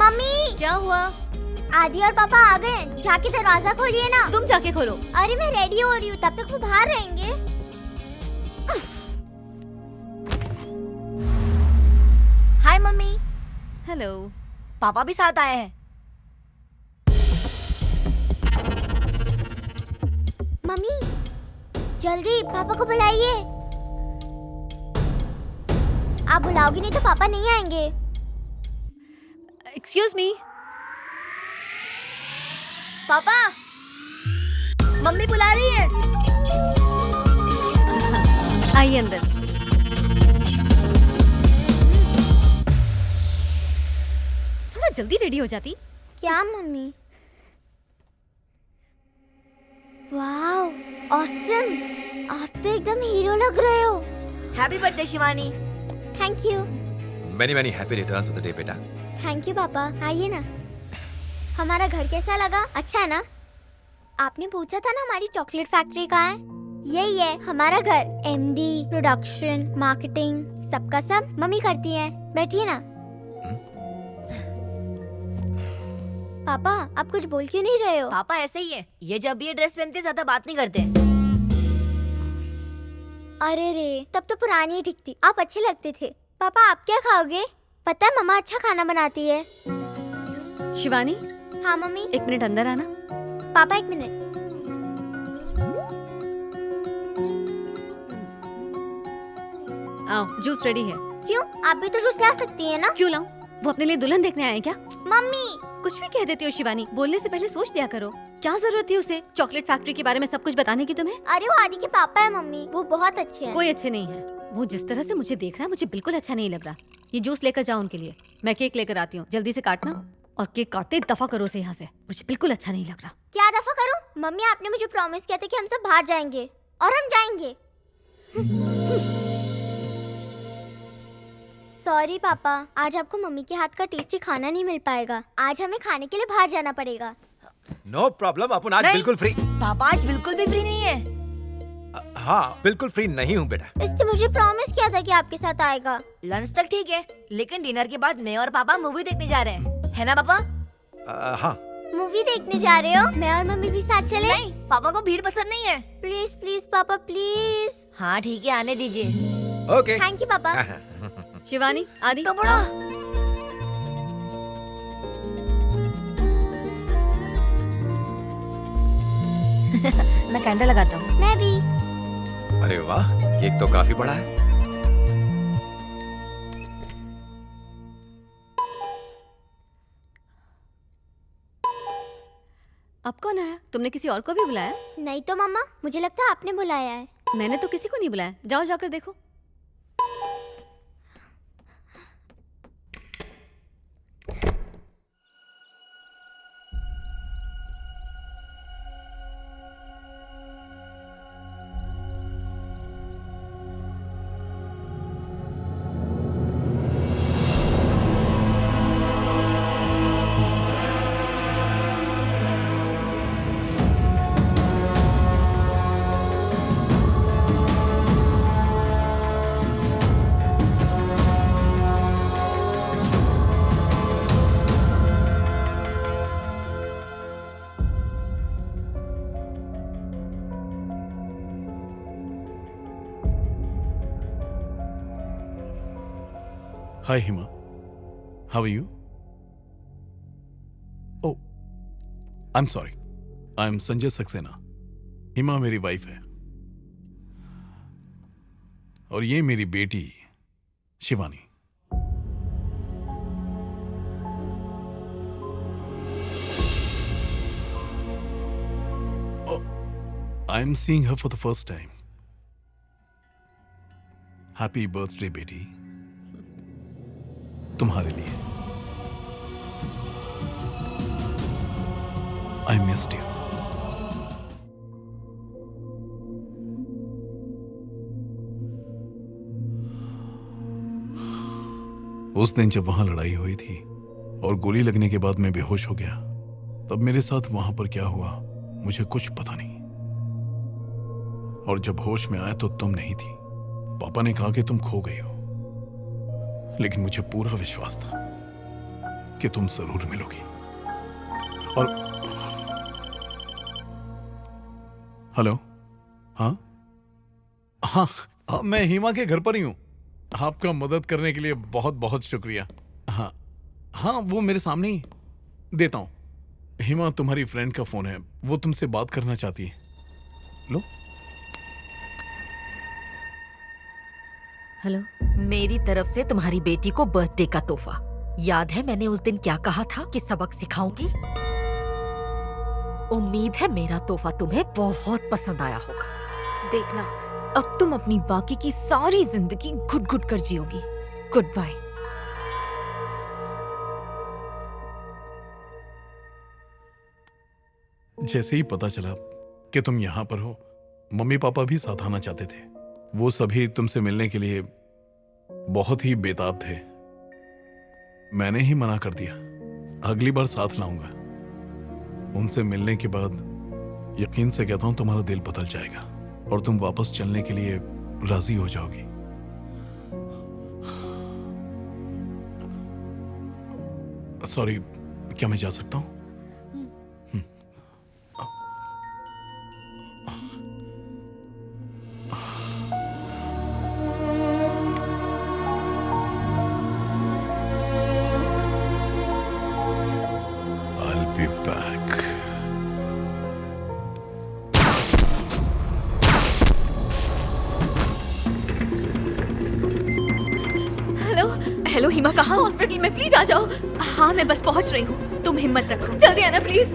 Mummy क्या हुआ? आदि और पापा आ गए, जाके दरवाजा खोलिए ना। तुम जाके खोलो। अरे मैं रेडी हो रही हूँ, तब तक वो बाहर रहेंगे। हाय मम्मी। हेलो। पापा भी साथ आए हैं। मम्मी जल्दी पापा को बुलाइए। आप बुलाओगी नहीं तो पापा नहीं आएंगे। Excuse me. पापा, मम्मी बुला रही है। आइए अंदर। थोड़ा जल्दी रेडी हो जाती। क्या मम्मी? Wow, awesome. आप तो एकदम हीरो लग रहे हो। Happy birthday Shivani. Thank you. Many many happy returns of the day, बेटा। थैंक यू पापा। आइए ना। हमारा घर कैसा लगा? अच्छा है ना? आपने पूछा था ना हमारी चॉकलेट फैक्ट्री कहाँ है? यही है हमारा घर। एमडी, प्रोडक्शन, मार्केटिंग, सबका सब मम्मी करती है। बैठिए ना। पापा आप कुछ बोल क्यों नहीं रहे हो? पापा ऐसे ही है, ये जब भी ये ड्रेस पहनते ज्यादा बात नहीं करते। अरे रे, तब तो पुरानी ही ठीक थी। आप अच्छे लगते थे। पापा आप क्या खाओगे? पता है मम्मा अच्छा खाना बनाती है। शिवानी, हाँ मम्मी। 1 मिनट अंदर आना। पापा 1 मिनट। आओ, जूस रेडी है। क्यों? आप भी तो जूस ला सकती हैं ना? क्यों लाऊं? वो अपने लिए दुल्हन देखने आए हैं क्या? मम्मी कुछ भी कह देती हो शिवानी, बोलने से पहले सोच लिया करो। क्या जरूरत थी उसे चॉकलेट फैक्ट्री के बारे में सब कुछ बताने की तुम्हें? अरे वो आदि के पापा है मम्मी, वो बहुत अच्छे हैं। कोई अच्छे नहीं है। वो जिस तरह से मुझे देख रहा है मुझे बिल्कुल अच्छा नहीं लग रहा। ये जूस लेकर जाओ उनके लिए। मैं केक लेकर आती हूँ, जल्दी से काटना और केक काटते ही दफा करो उसे यहाँ से। मुझे बिल्कुल अच्छा नहीं लग रहा। क्या दफा करूं? मम्मी आपने मुझे प्रॉमिस किया था कि हम सब बाहर जाएंगे और हम जाएंगे। सॉरी पापा, आज आपको मम्मी के हाथ का टेस्टी खाना नहीं मिल पाएगा। आज हमें खाने के लिए बाहर जाना पड़ेगा। No problem, अपन आज नहीं। बिल्कुल फ्री। पापा आज बिल्कुल भी फ्री नहीं है। हाँ, बिल्कुल फ्री नहीं हूँ बेटा। इसने मुझे प्रॉमिस किया था कि आपके साथ आएगा। लंच तक ठीक है, लेकिन डिनर के बाद मैं और पापा मूवी देखने जा रहे हैं, है ना पापा? हाँ। मूवी देखने जा रहे हो? मैं और मम्मी भी साथ चले? नहीं, पापा को भीड़ पसंद नहीं है। प्लीज प्लीज पापा प्लीज। हाँ ठीक है, आने दीजिए। ओके। थैंक यू पापा। शिवानी, आदि तो बड़ा। मैं कैंडल लगाता हूँ। मैं भी। अरे वाह, केक तो काफी बड़ा है। अब कौन आया? तुमने किसी और को भी बुलाया? नहीं तो मम्मा, मुझे लगता है आपने बुलाया है। मैंने तो किसी को नहीं बुलाया। जाओ जाकर देखो। Hi Hima, how are you? Oh, I'm sorry. I'm Sanjay Saxena. हिमा मेरी वाइफ है और ये मेरी बेटी Shivani. Oh, I'm seeing her for the first time. Happy birthday बेटी, तुम्हारे लिए। I missed you. उस दिन जब वहां लड़ाई हुई थी और गोली लगने के बाद मैं बेहोश हो गया, तब मेरे साथ वहां पर क्या हुआ मुझे कुछ पता नहीं। और जब होश में आया तो तुम नहीं थी। पापा ने कहा कि तुम खो गई हो, लेकिन मुझे पूरा विश्वास था कि तुम जरूर मिलोगी। और हेलो, हाँ हाँ मैं हिमा के घर पर ही हूँ। आपका मदद करने के लिए बहुत बहुत शुक्रिया। हाँ हाँ वो मेरे सामने ही, देता हूँ। हिमा तुम्हारी फ्रेंड का फोन है, वो तुमसे बात करना चाहती है। लो। हेलो। मेरी तरफ से तुम्हारी बेटी को बर्थडे का तोहफा। याद है मैंने उस दिन क्या कहा था कि सबक सिखाऊंगी? उम्मीद है मेरा तोहफा तुम्हें बहुत पसंद आया होगा। देखना अब तुम अपनी बाकी की सारी जिंदगी घुट घुट कर जियोगी। Good bye. जैसे ही पता चला कि तुम यहां पर हो, मम्मी पापा भी साथ आना चाहते थे। वो सभी तुमसे मिलने के लिए बहुत ही बेताब थे। मैंने ही मना कर दिया। अगली बार साथ लाऊंगा। उनसे मिलने के बाद यकीन से कहता हूं तुम्हारा दिल बदल जाएगा और तुम वापस चलने के लिए राजी हो जाओगी। सॉरी, क्या मैं जा सकता हूं? I'll be back. Hello. Hello Hima, कहाँ? हॉस्पिटल में, प्लीज आ जाओ। हाँ मैं बस पहुंच रही हूँ, तुम हिम्मत रखो। जल्दी आना प्लीज।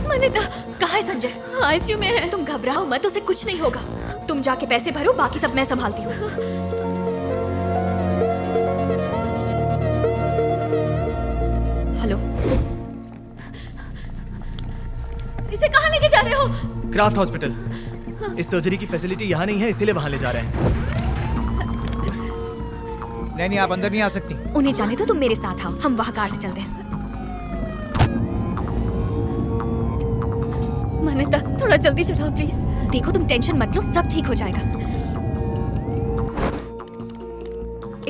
मनीता कहाँ है संजय? आईसीयू में है। तुम घबराओ मत, उसे कुछ नहीं होगा। तुम जाके पैसे भरो, बाकी सब मैं संभालती हूँ। हेलो। इसे कहाँ लेके जा रहे हो? Craft hospital. इस सर्जरी की फैसिलिटी यहाँ नहीं है, इसीलिए वहाँ ले जा रहे हैं। नहीं, आप अंदर नहीं आ सकती। उन्हें जाने दो, तुम मेरे साथ आओ, हम वहाँ कार से चलते हैं। मनीता थोड़ा जल्दी चलाओ प्लीज। देखो तुम टेंशन मत लो, सब ठीक हो जाएगा।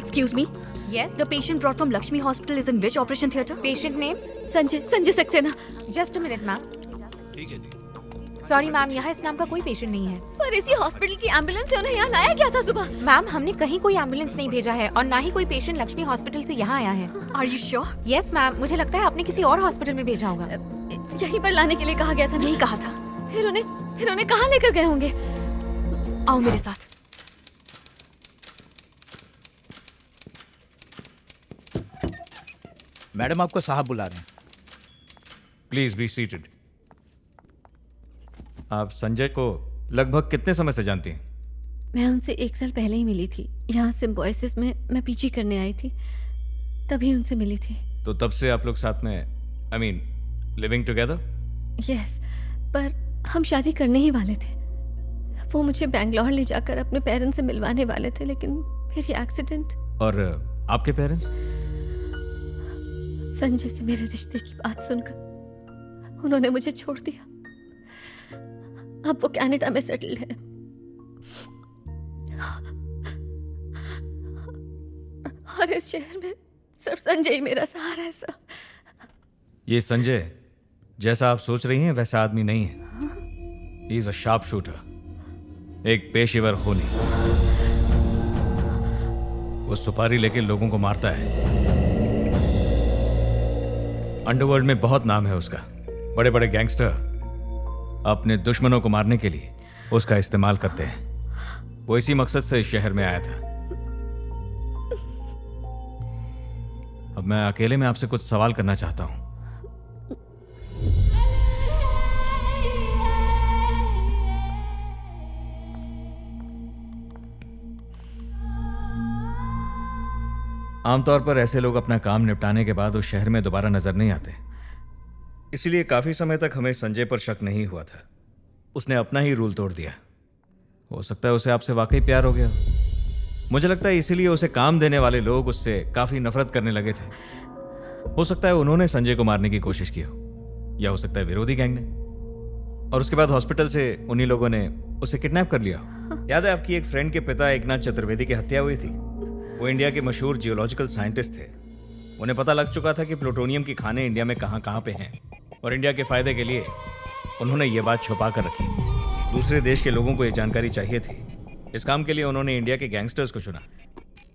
Excuse me? Yes? The patient brought from Lakshmi Hospital is in which operation theatre? Patient name? Sanjay Saxena. Just a minute, ma'am. Sorry ma'am, यहाँ इस नाम का कोई पेशेंट नहीं है। पर इसी हॉस्पिटल की एम्बुलेंस से उन्हें यहाँ लाया क्या था सुबह? मैम हमने कहीं कोई एम्बुलेंस नहीं भेजा है और ना ही कोई पेशेंट लक्ष्मी हॉस्पिटल से यहाँ आया है। Are you sure? Yes ma'am, मुझे लगता है आपने किसी और हॉस्पिटल में भेजा होगा। यहीं पर लाने के लिए कहा गया था ना? यही कहा था। फिर उन्हें कहाँ लेकर गए होंगे? आओ मेरे साथ। मैडम आपको साहब बुला रहे हैं। Please be seated. आप संजय को लगभग कितने समय से जानती हैं? मैं उनसे 1 साल पहले ही मिली थी। यहाँ सिम्बोयसिस में मैं पीजी करने आई थी, तभी उनसे मिली थी। तो तब से आप लोग साथ में, I mean living together? Yes, पर हम शादी करने ही वाले थे। वो मुझे बैंगलोर ले जाकर अपने पेरेंट्स से मिलवाने वाले थे, लेकिन फिर ये एक्सीडेंट। और आपके पेरेंट्स? संजय से मेरे रिश्ते की बात सुनकर उन्होंने मुझे छोड़ दिया। अब वो कनाडा में सेटल है। और इस शहर में सिर्फ संजय ही मेरा सहारा है सर। ये संजय जैसा आप सोच रही हैं वैसा आदमी नहीं है। He is a sharp shooter, एक पेशेवर खूनी। वो सुपारी लेके लोगों को मारता है। अंडरवर्ल्ड में बहुत नाम है उसका। बड़े बड़े गैंगस्टर अपने दुश्मनों को मारने के लिए उसका इस्तेमाल करते हैं। वो इसी मकसद से इस शहर में आया था। अब मैं अकेले में आपसे कुछ सवाल करना चाहता हूं। आमतौर पर ऐसे लोग अपना काम निपटाने के बाद उस शहर में दोबारा नजर नहीं आते। इसलिए काफी समय तक हमें संजय पर शक नहीं हुआ था। उसने अपना ही रूल तोड़ दिया। हो सकता है उसे आपसे वाकई प्यार हो गया। मुझे लगता है इसीलिए उसे काम देने वाले लोग उससे काफी नफरत करने लगे थे। हो सकता है उन्होंने संजय को मारने की कोशिश की हो, या हो सकता है विरोधी गैंग ने। और उसके बाद हॉस्पिटल से उन्हीं लोगों ने उसे किडनैप कर लिया हो। याद है आपकी एक फ्रेंड के पिता एकनाथ चतुर्वेदी की हत्या हुई थी? वो इंडिया के मशहूर जियोलॉजिकल साइंटिस्ट थे। उन्हें पता लग चुका था कि प्लूटोनियम की खानें इंडिया में कहाँ कहाँ पे हैं, और इंडिया के फायदे के लिए उन्होंने ये बात छुपा कर रखी। दूसरे देश के लोगों को ये जानकारी चाहिए थी। इस काम के लिए उन्होंने इंडिया के गैंगस्टर्स को चुना,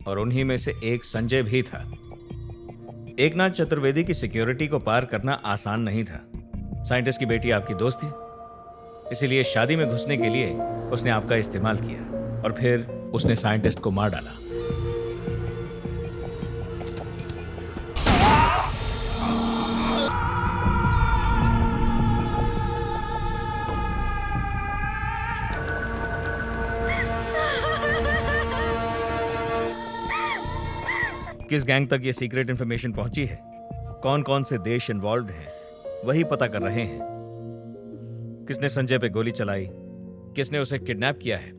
और उन्हीं में से एक संजय भी था। एकनाथ चतुर्वेदी की सिक्योरिटी को पार करना आसान नहीं था। साइंटिस्ट की बेटी आपकी दोस्त थी, इसीलिए शादी में घुसने के लिए उसने आपका इस्तेमाल किया, और फिर उसने साइंटिस्ट को मार डाला। किस गैंग तक ये सीक्रेट इंफॉर्मेशन पहुंची है, कौन कौन से देश इन्वॉल्व हैं, वही पता कर रहे हैं। किसने संजय पे गोली चलाई, किसने उसे किडनैप किया है,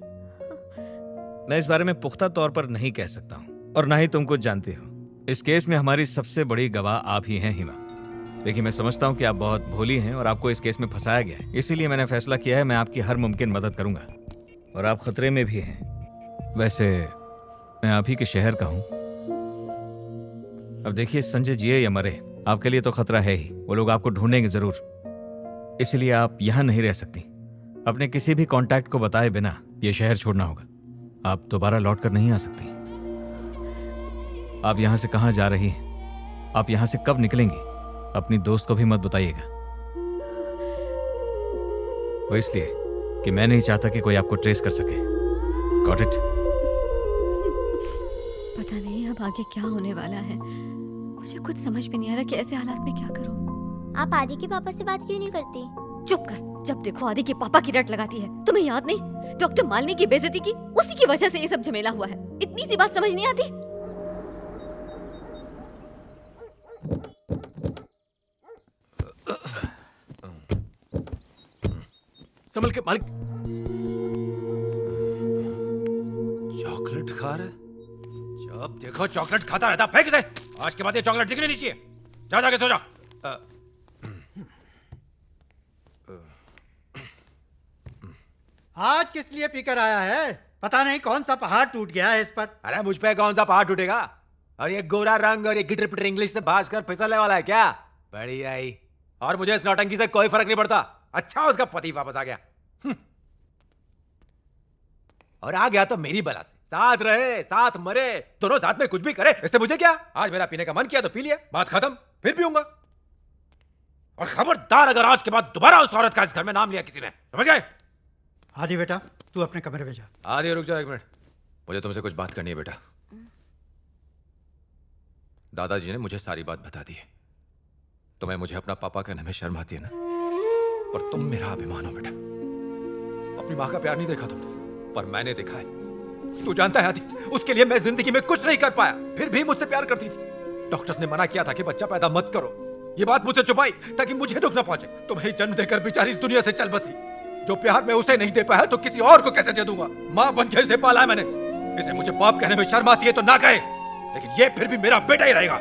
मैं इस बारे में पुख्ता तौर पर नहीं कह सकता हूं, और ना ही तुम कुछ जानते हो। इस केस में हमारी सबसे बड़ी गवाह आप ही हैं हिमा। देखिए, मैं समझता हूं कि आप बहुत भोली हैं और आपको इस केस में फंसाया गया है, इसीलिए मैंने फैसला किया है मैं आपकी हर मुमकिन मदद करूंगा, और आप खतरे में भी हैं। वैसे मैं आप ही के शहर का हूं। अब देखिए, संजय जिए या मरे, आपके लिए तो खतरा है ही। वो लोग आपको ढूंढेंगे जरूर, इसलिए आप यहां नहीं रह सकती। अपने किसी भी कांटेक्ट को बताए बिना ये शहर छोड़ना होगा। आप दोबारा लौट कर नहीं आ सकती। आप यहां से कहां जा रही हैं, आप यहां से कब निकलेंगी, अपनी दोस्त को भी मत बताइएगा। वो इसलिए कि मैं नहीं चाहता कि कोई आपको ट्रेस कर सके। Got it? पता नहीं अब आगे क्या होने वाला है। मुझे कुछ समझ भी नहीं आ रहा कि ऐसे हालात में क्या करूं। आप आदि के पापा से बात क्यों नहीं करती? चुप कर। जब देखो आदि के पापा की रट लगाती है। तुम्हें याद नहीं, डॉक्टर मालिनी की बेइज्जती की, उसी की वजह से ये सब झमेला हुआ है। इतनी सी बात समझ नहीं आती। संभल के मालिक। चॉकलेट खा रहे? जब देखो चॉकलेट खाता रहता, फेंक इसे। आज के बाद ये चॉकलेट दिखनी नहीं चाहिए। जा जाके सो जा। आज किस लिए पीकर आया है? पता नहीं कौन सा पहाड़ टूट गया है इस पर। अरे मुझ पे कौन सा पहाड़ टूटेगा? और ये गोरा रंग और ये गिटर पिटर इंग्लिश से भाज कर फिसलने वाला है क्या? बड़ी आई। और मुझे इस नौटंकी से कोई फर्क नहीं पड़ता। अच्छा उसका पति वापस आ गया, और आ गया तो मेरी बला से। साथ रहे साथ मरे, दोनों साथ में कुछ भी करे, इससे मुझे क्या? आज मेरा पीने का मन किया तो पी लिया, बात खत्म। फिर पीऊंगा। और खबरदार अगर आज के बाद दोबारा उस औरत का इस घर में नाम लिया किसी ने, समझ गए? आदि बेटा, तू अपने कमरे में जा। आदि रुक जाओ एक मिनट, मुझे तुमसे कुछ बात करनी है बेटा। दादाजी ने मुझे सारी बात बता दी है। तुम्हें मुझे अपना पापा कहने में शर्म आती है ना, पर तुम मेरा अभिमान हो बेटा। अपनी माँ का प्यार नहीं देखा तुमने, पर मैंने देखा है। तू जानता है आदि, उसके लिए मैं जिंदगी में कुछ नहीं कर पाया, फिर भी मुझसे प्यार करती थी। डॉक्टर्स ने मना किया था कि बच्चा पैदा मत करो। ये बात मुझसे छुपाई ताकि मुझे दुख ना पहुंचे। तुम्हें जन्म देकर बेचारी इस दुनिया से चल बसी। जो प्यार मैं उसे नहीं दे पाया तो किसी और को कैसे दे दूंगा? माँ बन के इसे पाला है मैंने। इसे मुझे बाप कहने में शर्म आती है तो ना कहे, लेकिन ये फिर भी मेरा बेटा ही रहेगा।